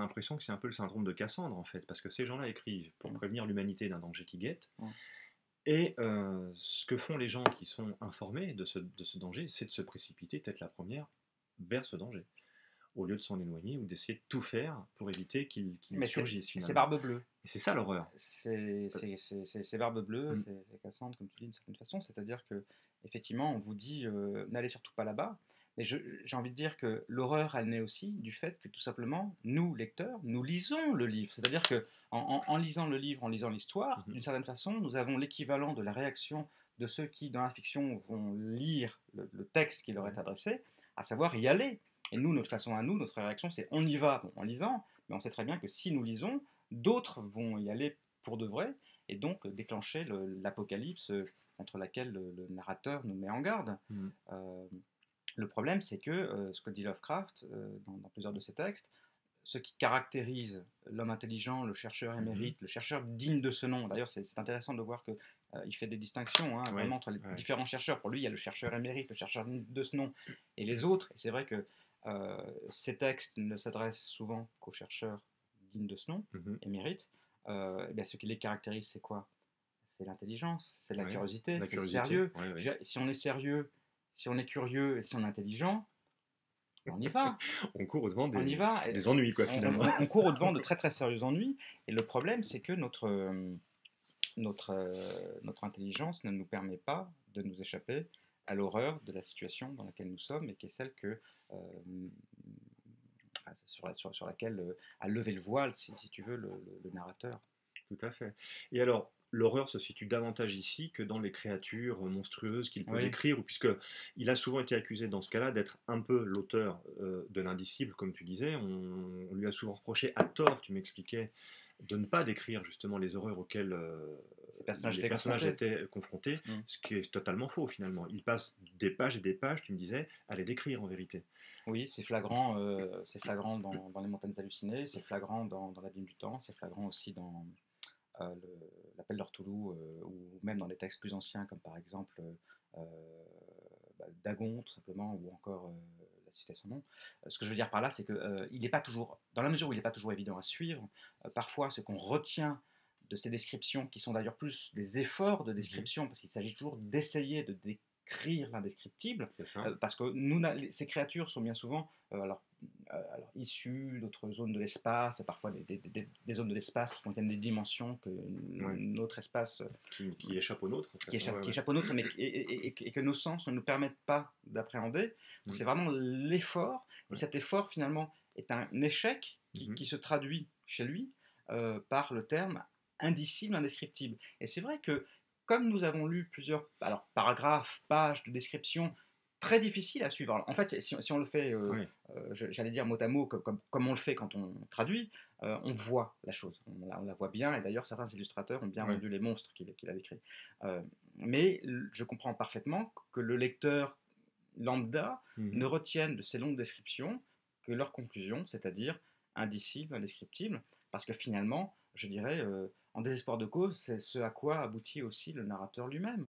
l'impression que c'est un peu le syndrome de Cassandre, en fait, parce que ces gens-là écrivent pour Mm. prévenir l'humanité d'un danger qui guette, Mm. et ce que font les gens qui sont informés de ce danger, c'est de se précipiter, tête la première, vers ce danger, au lieu de s'en éloigner ou d'essayer de tout faire pour éviter qu'il Mais surgisse c'est finalement. Barbe Bleue. Et c'est ça l'horreur. C'est Barbe Bleue, Mm. c'est Cassandre, comme tu dis, d'une certaine façon. C'est-à-dire que, effectivement, on vous dit n'allez surtout pas là-bas. Mais j'ai envie de dire que l'horreur, elle naît aussi du fait que, tout simplement, nous, lecteurs, nous lisons le livre. C'est-à-dire que en lisant le livre, en lisant l'histoire, Mhm. d'une certaine façon, nous avons l'équivalent de la réaction de ceux qui, dans la fiction, vont lire le texte qui leur Ouais. est adressé, à savoir y aller. Et nous, notre façon à nous, notre réaction, c'est on y va en lisant, mais on sait très bien que si nous lisons, d'autres vont y aller pour de vrai, et donc déclencher l'apocalypse contre laquelle le narrateur nous met en garde. Mhm. Euh, le problème, c'est que ce que dit Lovecraft dans plusieurs de ses textes, ce qui caractérise l'homme intelligent, le chercheur Mhm. émérite, le chercheur digne de ce nom. D'ailleurs, c'est intéressant de voir que il fait des distinctions Ouais, vraiment entre les ouais. différents chercheurs. Pour lui, il y a le chercheur émérite, le chercheur digne de ce nom, et les autres. Et c'est vrai que ces textes ne s'adressent souvent qu'aux chercheurs dignes de ce nom, Mhm. émérites. Eh bien, ce qui les caractérise, c'est quoi? C'est l'intelligence, c'est la Ouais. curiosité, La c'est le curiosité, sérieux. ouais, Je ouais. veux dire, si on est sérieux, si on est curieux et si on est intelligent, on y va. On court au devant On y va. des ennuis, quoi, finalement. On court au-devant de très très sérieux ennuis. Et le problème, c'est que notre intelligence ne nous permet pas de nous échapper à l'horreur de la situation dans laquelle nous sommes et qui est celle que, sur laquelle a levé le voile, si tu veux, le narrateur. Tout à fait. Et alors, l'horreur se situe davantage ici que dans les créatures monstrueuses qu'il peut Oui. décrire, ou puisque il a souvent été accusé dans ce cas-là d'être un peu l'auteur de l'indicible, comme tu disais. On lui a souvent reproché, à tort, tu m'expliquais, de ne pas décrire justement les horreurs auxquelles Ces personnages les étaient personnages confrontés. étaient confrontés, Mm. ce qui est totalement faux finalement. Il passe des pages et des pages, tu me disais, à les décrire en vérité. Oui, c'est flagrant dans Les Montagnes Hallucinées, c'est flagrant dans L'Abîme du Temps, c'est flagrant aussi dans l'Appel de Cthulhu, ou même dans des textes plus anciens, comme par exemple euh, Dagon, tout simplement, ou encore La Cité sans nom. Ce que je veux dire par là, c'est que il n'est pas toujours, dans la mesure où il n'est pas toujours évident à suivre, parfois ce qu'on retient de ces descriptions, qui sont d'ailleurs plus des efforts de Mhm. description, parce qu'il s'agit toujours d'essayer de décrire l'indescriptible, C'est ça. parce que ces créatures sont bien souvent alors, issues d'autres zones de l'espace, parfois des zones de l'espace qui contiennent des dimensions que Ouais. notre espace Qui échappe au nôtre, en fait. Ouais, ouais, qui ouais. échappe au nôtre, mais et que nos sens ne nous permettent pas d'appréhender. Donc Mhm. c'est vraiment l'effort, et Ouais. cet effort finalement est un échec Mhm. qui se traduit chez lui par le terme indicible, indescriptible. Et c'est vrai que comme nous avons lu plusieurs paragraphes, pages de description très difficiles à suivre, alors, en fait si on le fait, Ouais. j'allais dire mot à mot, comme on le fait quand on traduit, on voit la chose, on la voit bien, et d'ailleurs certains illustrateurs ont bien Ouais. rendu les monstres qu'il a décrits. Euh, mais je comprends parfaitement que le lecteur lambda ne Mhm. retienne de ces longues descriptions que leur conclusion, c'est-à-dire indicible, indescriptible, parce que finalement, je dirais, en désespoir de cause, c'est ce à quoi aboutit aussi le narrateur lui-même.